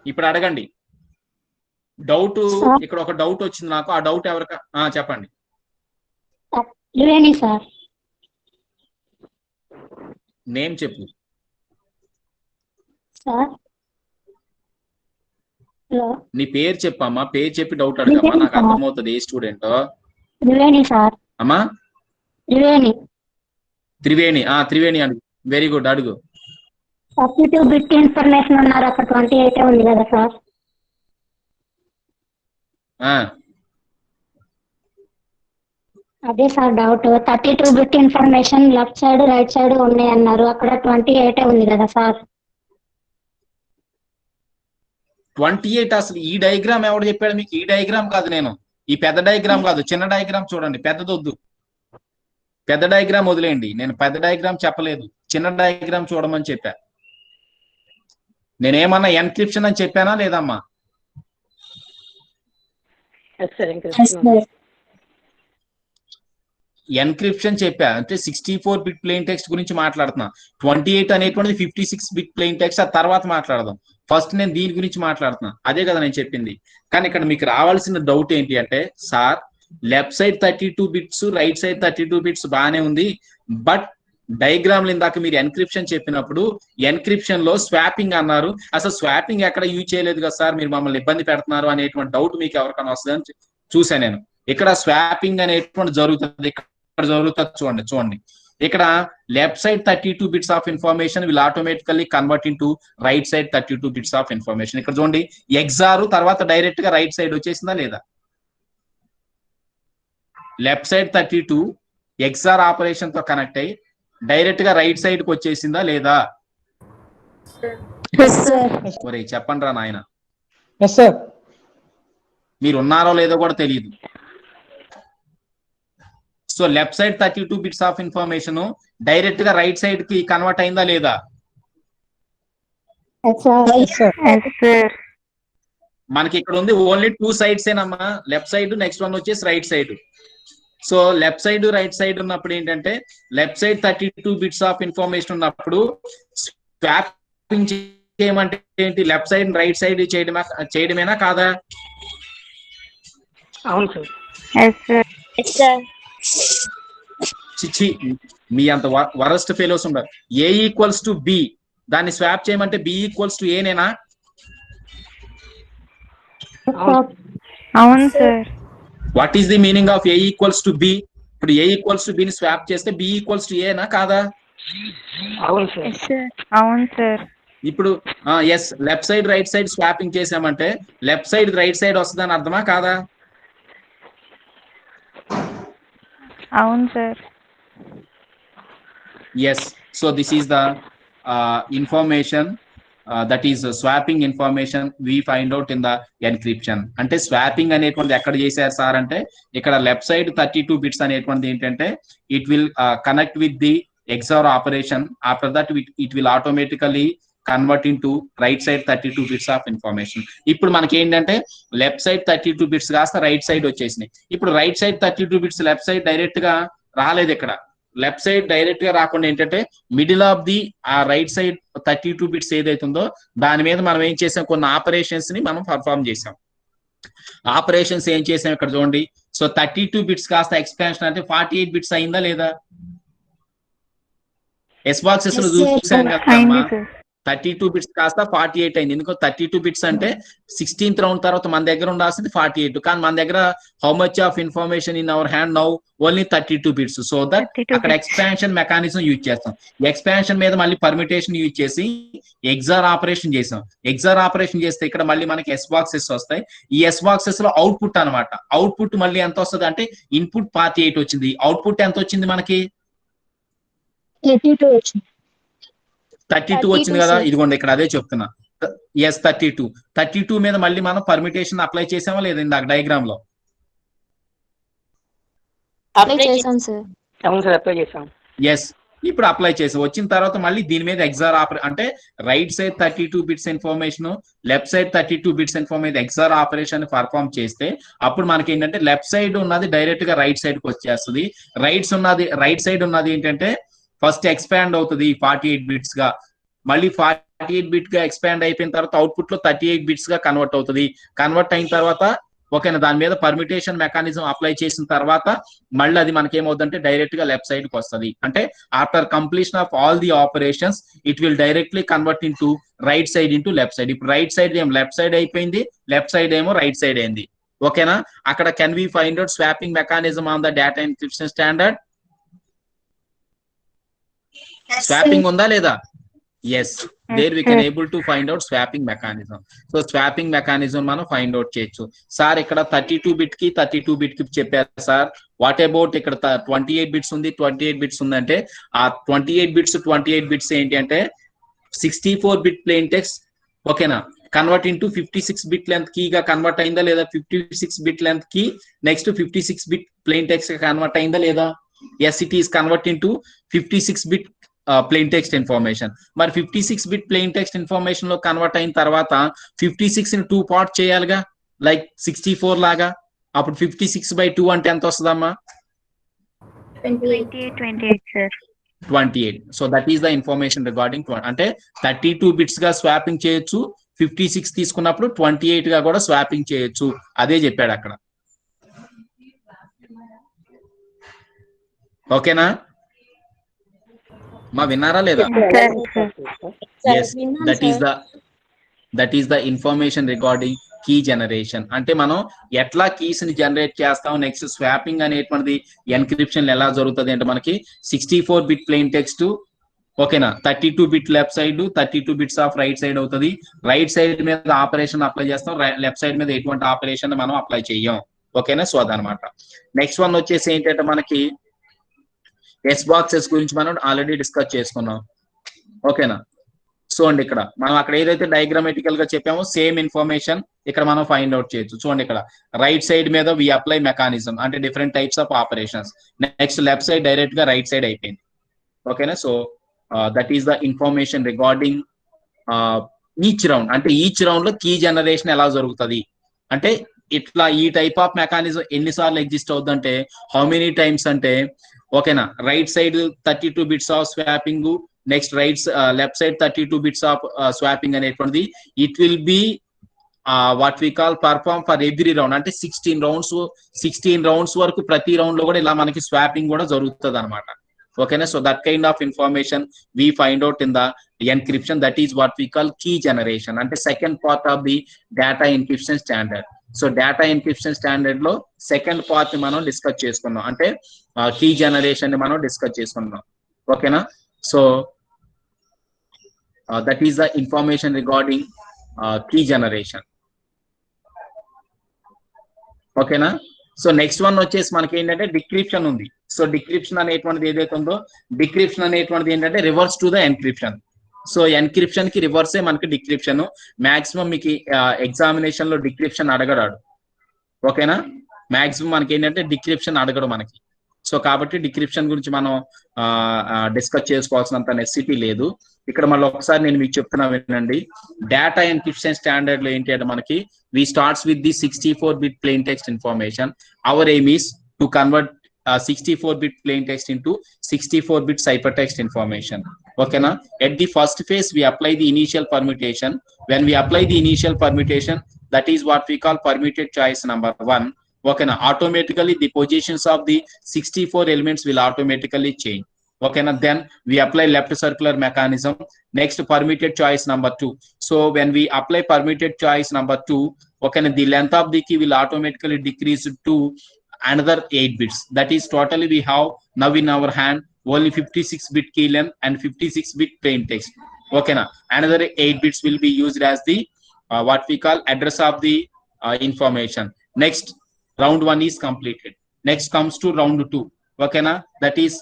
ఇప్పుడు అడగండి. డౌట్ ఇక్కడ ఒక డౌట్ వచ్చింది నాకు. ఆ డౌట్ ఎవరికి? చెప్పండి. నేమ్ చెప్పు. నీ పేరు చెప్పమ్మా. పేరు చెప్పి డౌట్ అడగమ్మా, నాకు అర్థమవుతుంది ఏ స్టూడెంట్. అమ్మా త్రివేణి. త్రివేణి అడుగు. వెరీ గుడ్, అడుగు. 32 బిట్ ఇన్ఫర్మేషన్ అన్నారు, అక్కడ 28 ఉంది కదా సార్. అదే sir doubt. 32 bit information left side right side ఉన్నాయి అన్నారు, అక్కడ 28 ఉంది కదా సార్. 28 అసలు ఈ డయాగ్రామ్ ఎవరు చెప్పాడు మీకు? ఈ డయాగ్రామ్ కాదు, నేను ఈ పెద్ద డయాగ్రామ్ కాదు, చిన్న డయాగ్రామ్ చూడండి. పెద్దదొద్దు, పెద్ద డయాగ్రామ్ వదిలేయండి. నేను పెద్ద డయాగ్రామ్ చెప్పలేదు, చిన్న డయాగ్రామ్ చూడమని చెప్పా. నేనేమన్నా ఎన్క్రిప్షన్ అని చెప్పానా లేదమ్మా? ఎన్క్రిప్షన్ చెప్పా అంటే 64 బిట్ ప్లెయిన్ టెక్స్ట్ గురించి మాట్లాడుతున్నా. 28 అనేటువంటిది 56 బిట్ ప్లెయిన్ టెక్స్ట్, ఆ తర్వాత మాట్లాడదాం. ఫస్ట్ నేను దీని గురించి మాట్లాడుతున్నా, అదే కదా నేను చెప్పింది. కానీ ఇక్కడ మీకు రావాల్సిన డౌట్ ఏంటి అంటే, sir left side 32 bits, right side 32 bits బాగానే ఉంది, బట్ డయాగ్రామ్ ఇందాక మీరు ఎన్క్రిప్షన్ చెప్పినప్పుడు ఎన్క్రిప్షన్ లో స్వాపింగ్ అన్నారు. అసలు స్వాపింగ్ ఎక్కడ యూజ్ చేయలేదు కదా సార్, మీరు మమ్మల్ని ఇబ్బంది పెడుతున్నారు అనేటువంటి డౌట్ మీకు ఎవరికైనా వస్తుందని చూసా నేను. ఇక్కడ స్వాపింగ్ అనేటువంటి జరుగుతుంది, ఇక్కడ జరుగుతుంది. చూడండి ఇక్కడ left side 32 bits of information will automatically convert into right side 32 bits of information. ఇక్కడ చూడండి ఎగ్జార్ తర్వాత డైరెక్ట్ గా రైట్ సైడ్ వచ్చేసిందా లేదా? లెఫ్ట్ సైడ్ 32 ఎగ్జార్ ఆపరేషన్ తో కనెక్ట్ అయ్యి డైరెక్ట్ గా రైట్ సైడ్ కి వచ్చేసిందా లేదా? ఒరేయ్ చెప్పండి రా నాయన. మీరు ఉన్నారో లేదో కూడా తెలియదు. So left side 32 bits of information direct గా రైట్ సైడ్ కి కన్వర్ట్ అయిందా లేదా? మనకి ఇక్కడ ఉంది ఓన్లీ 2 సైడ్స్ ఏనమ్మా, లెఫ్ట్ సైడ్, నెక్స్ట్ వన్ వచ్చేసి right side. So left side right side ఉన్నప్పుడు ఏంటంటే, left side 32 bits of information ఉన్నప్పుడు స్వాపింగ్ చేయమంటే ఏంటి? లెఫ్ట్ సైడ్ రైట్ సైడ్ చేయడమేనా కాదా? అవును సార్. చిచ్చి, మీ అంత వరస్ట్ ఫెలోస్ ఉండరు. ఏ ఈక్వల్స్ టు బి, దాన్ని స్వాప్ చేయమంటే బి ఈక్వల్స్ టు ఏనేనా? అవును sir. What is the meaning of A equals to B? ఇప్పుడు ఏ ఈక్వల్స్ టు బిని స్వాప్ చేస్తే బి ఈక్వల్స్ టు ఏనా కాదా? అవును సార్. ఇప్పుడు yes, left side right side swapping చేసామంటే లెఫ్ట్ సైడ్ రైట్ సైడ్ వస్తుందని అర్థమా కాదా? అవును sir. Yes. So this is the information that is swapping information we find out in the encryption. అంటే స్వాపింగ్ అనేటువంటిది ఎక్కడ చేశారు సార్ అంటే ఇక్కడ లెఫ్ట్ సైడ్ 32 బిట్స్ అనేటువంటిది ఏంటంటే it will connect with the XOR operation. After that it will automatically convert into right side 32 bits of information. ఇప్పుడు మనకి ఏంటంటే లెఫ్ట్ సైడ్ 32 బిట్స్ కాస్త రైట్ సైడ్ వచ్చేసినాయి. ఇప్పుడు right side 32 bits left side direct గా రాలేదు. ఇక్కడ left side direct గా రాకుండా ఏంటంటే మిడిల్ ఆఫ్ ది ఆ రైట్ సైడ్ 32 బిట్స్ ఏదైతుందో దాని మీద మనం ఏం చేసాం, కొన్ని ఆపరేషన్స్ ని మనం పర్ఫామ్ చేసాం. ఆపరేషన్స్ ఏం చేసాం ఇక్కడ చూడండి. సో 32 బిట్స్ కాస్త ఎక్స్పాన్షన్ అంటే 48 బిట్స్ అయిందా లేదా? ఎస్ బాక్సెస్ లో చూసాం కదా, 32 బిట్స్ కాస్త 48 అయింది. ఎందుకు 32 బిట్స్ అంటే 16th రౌండ్ తర్వాత మన దగ్గర ఉండాల్సింది 48, కానీ మన దగ్గర how much of information in our hand now only 32 bits. So that అక్కడ ఎక్స్పాన్షన్ మెకానిజం యూజ్ చేస్తాం. ఎక్స్పాన్షన్ మీద మళ్ళీ పర్మిటేషన్ యూజ్ చేసి XOR ఆపరేషన్ చేసాం. XOR ఆపరేషన్ చేస్తే ఇక్కడ మళ్ళీ మనకి ఎస్ బాక్సెస్ వస్తాయి. ఈ ఎస్ బాక్సెస్ లో అవుట్పుట్ అనమాట. అవుట్పుట్ మళ్ళీ ఎంత వస్తుంది అంటే ఇన్పుట్ 48 వచ్చింది, అవుట్పుట్ ఎంత వచ్చింది మనకి 32 వచ్చింది. 32 వచ్చింది కదా, ఇదిగోండి ఇక్కడ అదే చెప్తున్నా. ఎస్ 32 మీద మళ్ళీ మనం పర్మిటేషన్ అప్లై చేసామా లేదా ఇందాక డయాగ్రామ్ లో? ఎస్, ఇప్పుడు అప్లై చేసాం. వచ్చిన తర్వాత మళ్ళీ దీని మీద XOR అంటే right side 32 bits information, left side 32 bits information XOR operation perform చేస్తే అప్పుడు మనకి ఏంటంటే లెఫ్ట్ సైడ్ ఉన్నది డైరెక్ట్ గా రైట్ సైడ్ కి వచ్చేస్తుంది. రైట్ సైడ్ ఉన్నది ఏంటంటే ఫస్ట్ ఎక్స్పాండ్ అవుతుంది 48 బిట్స్ గా, మళ్ళీ 48 బిట్ గా ఎక్స్పాండ్ అయిపోయిన తర్వాత అవుట్పుట్ లో 38 బిట్స్ గా కన్వర్ట్ అవుతుంది. కన్వర్ట్ అయిన తర్వాత ఓకేనా, దాని మీద పర్మిటేషన్ మెకానిజం అప్లై చేసిన తర్వాత మళ్ళీ అది మనకి ఏమవుతుందంటే డైరెక్ట్ గా లెఫ్ట్ సైడ్ కి వస్తుంది. అంటే after completion of all the operations it will directly convert into right side into left side. ఇప్పుడు రైట్ సైడ్ ఏమో లెఫ్ట్ సైడ్ అయిపోయింది, లెఫ్ట్ సైడ్ ఏమో రైట్ సైడ్ అయింది. ఓకేనా, అక్కడ can we find out swapping mechanism on the data encryption standard? Swapping ఉందా లేదా? Yes, there we can able to find out swapping mechanism. So swapping mechanism మనం find out చేయొచ్చు. Sir ఇక్కడ 32 bit కి చెప్పారు సార్. వాట్ అబౌట్ ఇక్కడ 28 bits ఉంది, 28 bits ఉందంటే ఆ 28 బిట్స్ ఏంటి అంటే 64 bit plain text okay convert into 56 bit length key గా కన్వర్ట్ అయిందా లేదా? 56 bit length key next 56 bit plain text convert అయిందా లేదా? Yes, it is convert into 56 bit plain text information. మరి 56 బిట్ ప్లెయిన్ టెక్స్ట్ ఇన్ఫర్మేషన్ లో convert అయిన తర్వాత 56 ని 2 పార్ట్ చేయాలిగా, లైక్ 64 లాగా. అప్పుడు 56/2 అంటే ఎంత వస్తుందమ్మా? 28. So that is the information regarding అంటే 32 బిట్స్ గా స్వాపింగ్ చేయొచ్చు, 56 తీసుకున్నప్పుడు 28 గా కూడా స్వాపింగ్ చేయొచ్చు. అదే చెప్పాడు అక్కడ. ఓకేనా మా, విన్నారా లేదా? Yes, that is the information regarding key generation. అంటే మనం ఎట్లా కీస్ ని జనరేట్ చేస్తాం, నెక్స్ట్ స్వాపింగ్ అనేటువంటిది ఎన్క్రిప్షన్ ఎలా జరుగుతుంది అంటే మనకి 64 బిట్ ప్లెయిన్ టెక్స్ట్ ఓకేనా 32 bit left side, 32 bits of right side అవుతుంది. రైట్ సైడ్ మీద ఆపరేషన్ అప్లై చేస్తాం, లెఫ్ట్ సైడ్ మీద ఎటువంటి ఆపరేషన్ మనం అప్లై చెయ్యం. ఓకేనా, సో అదనమాట. నెక్స్ట్ వన్ వచ్చేసి ఏంటంటే మనకి ఎస్ బాక్సెస్ గురించి మనం ఆల్రెడీ డిస్కస్ చేసుకున్నాం. ఓకేనా, సో అండి ఇక్కడ మనం అక్కడ ఏదైతే డయాగ్రామటికల్ గా చెప్పామో సేమ్ ఇన్ఫర్మేషన్ ఇక్కడ మనం ఫైండ్ అవుట్ చేయొచ్చు. చూడండి ఇక్కడ రైట్ సైడ్ మీద వి అప్లై మెకానిజం అంటే different types of operations. Next left side direct గా రైట్ సైడ్ అయిపోయింది. ఓకేనా, so that is the information regarding each round. అంటే ఈచ్ రౌండ్ లో కీ జనరేషన్ ఎలా జరుగుతుంది అంటే ఇట్లా ఈ టైప్ ఆఫ్ మెకానిజం ఎన్నిసార్లు ఎగ్జిస్ట్ అవుతుందంటే హౌ మెనీ టైమ్స్ అంటే ఓకేనా right side 32 bits of swapping, next left side 32 bits of swapping అనేటువంటిది it will be what we call perform for every round. అంటే 16 రౌండ్స్ వరకు ప్రతి రౌండ్ లో కూడా ఇలా మనకి స్వాపింగ్ కూడా జరుగుతుంది అనమాట. ఓకేనా, so that kind of information we find out in the encryption. That is what we call key generation. అంటే second part of the data encryption standard. So data encryption standard లో సెకండ్ పార్ట్ ని మనం discuss చేసుకున్నాం, అంటే key generation ని మనం discuss చేసుకున్నాం. ఓకేనా, so that is the information regarding key generation. ఓకేనా, సో నెక్స్ట్ వన్ వచ్చేసి మనకి ఏంటంటే డిక్రిప్షన్ ఉంది. సో డిక్రిప్షన్ అనేటువంటిది ఏదైతే ఉందో డిక్రిప్షన్ అనేటువంటిది ఏంటంటే reverse to the encryption. So encryption కి రివర్సే మనకి డిక్రిప్షన్. మాక్సిమం మీకు ఎగ్జామినేషన్ లో డిక్రిప్షన్ అడగడాడు. ఓకేనా, మాక్సిమం మనకి ఏంటంటే డిక్రిప్షన్ అడగడు మనకి. సో కాబట్టి డిక్రిప్షన్ గురించి మనం డిస్కస్ చేసుకోవాల్సినంత నెసిటీ లేదు. ఇక్కడ మళ్ళీ ఒకసారి నేను మీకు చెప్తున్నా వినండి. డేటా ఎన్క్రిప్షన్ స్టాండర్డ్ లో ఏంటి అంటే మనకి we starts with the 64-bit plain text information. Our aim is to convert 64-bit plain text into 64-bit ciphertext information. Okay na? At the first phase we apply the initial permutation. When we apply the initial permutation, that is what we call permuted choice number 1. Okay na? Automatically the positions of the 64 elements will automatically change. Okay na? Then we apply left circular mechanism. Next, permuted choice number 2. So when we apply permuted choice number 2, okay na, the length of the key will automatically decrease to another 8 bits. That is totally we have now in our hand only 56-bit key length and 56-bit plain text. Okay na? Another 8 bits will be used as the what we call address of the information. Next, round 1 is completed. Next comes to round 2. Okay na? That is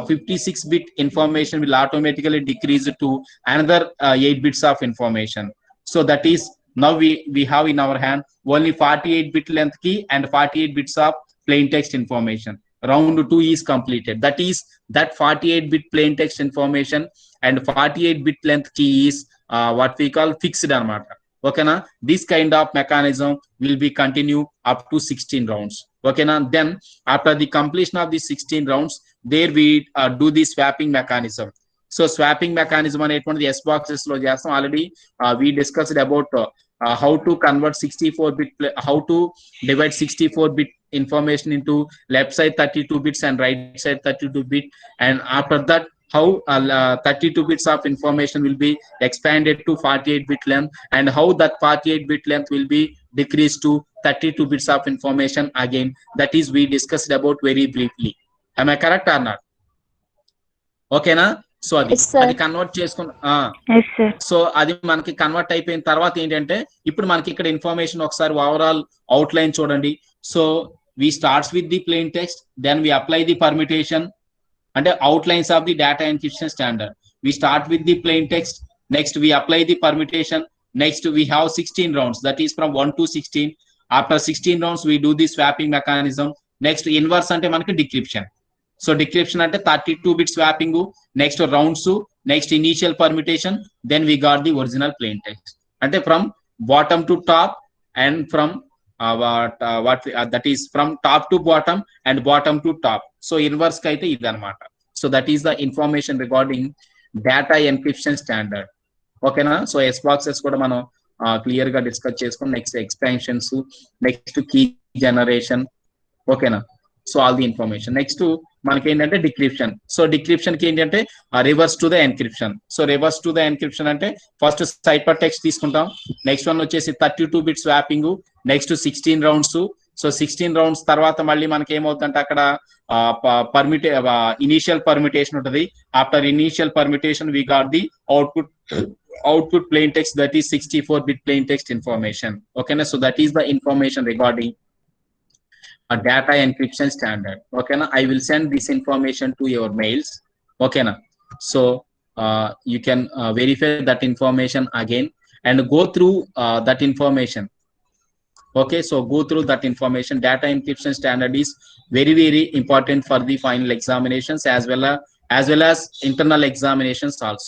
56-bit information will automatically decrease to another 8 bits of information. So that is now we have in our hand only 48-bit length key and 48 bits of plain text information. Round 2 is completed. That is that 48-bit plain text information and 48-bit length key is what we call fixed anamata. Okay na? This kind of mechanism will be continue up to 16 rounds. Okay na? Then after the completion of the 16 rounds, there we do the swapping mechanism. So swapping mechanism అనేటువంటి S boxes లో చేస్తాం. Already we discussed about how to convert 64-bit, how to divide 64-bit information into left side 32 bits and right side 32 bit, and after that how 32 bits of information will be expanded to 48-bit length, and how that 48-bit length will be decreased to 32 bits of information again. That is we discussed about very briefly. Am I correct or not? Okay na? So అది convert చేసుకున్న so అది మనకి convert అయిపోయిన తర్వాత ఏంటంటే ఇప్పుడు మనకి ఇక్కడ ఇన్ఫర్మేషన్ ఒకసారి ఓవరాల్ అవుట్ లైన్ చూడండి. So we starts with the plain text, then we apply the permutation అంటే outlines of the data encryption standard. We start with the plain text, next we apply the permutation, next we have 16 rounds, that is from 1 to 16. After 16 rounds we do the swapping mechanism. Next inverse అంటే మనకి decryption. So decryption అంటే 32-bit swapping, next rounds, next initial permutation, then we got the original plain text. అంటే from bottom to top and from that is from top to bottom and bottom to top. So inverse కి అయితే ఇది అన్నమాట. So that is the information regarding data encryption standard. ఓకేనా? So S boxes కూడా మనం clear గా discuss చేసుకుని next expansions, next key generation. ఓకేనా? So all the information. Next మనకి ఏంటంటే డిక్రిప్షన్. సో డిక్రిప్షన్ కి ఏంటంటే reverse to the encryption. So reverse to the encryption అంటే ఫస్ట్ సైపర్ టెక్స్ట్ తీసుకుంటాం, నెక్స్ట్ వన్ వచ్చేసి 32-bit swapping, next 16 rounds. So 16 rounds తర్వాత మళ్ళీ మనకి ఏమవుతుందంటే అక్కడ ఇనిషియల్ పర్మిటేషన్ ఉంటుంది. After initial permutation we got the output plain text, that is 64-bit plain text information. Okay na? So that is the information regarding a data encryption standard. Okay na? I will send this information to your mails. Okay na? So you can verify that information again and go through that information. Okay, so go through that information. Data encryption standard is very very important for the final examinations as well as internal examinations also.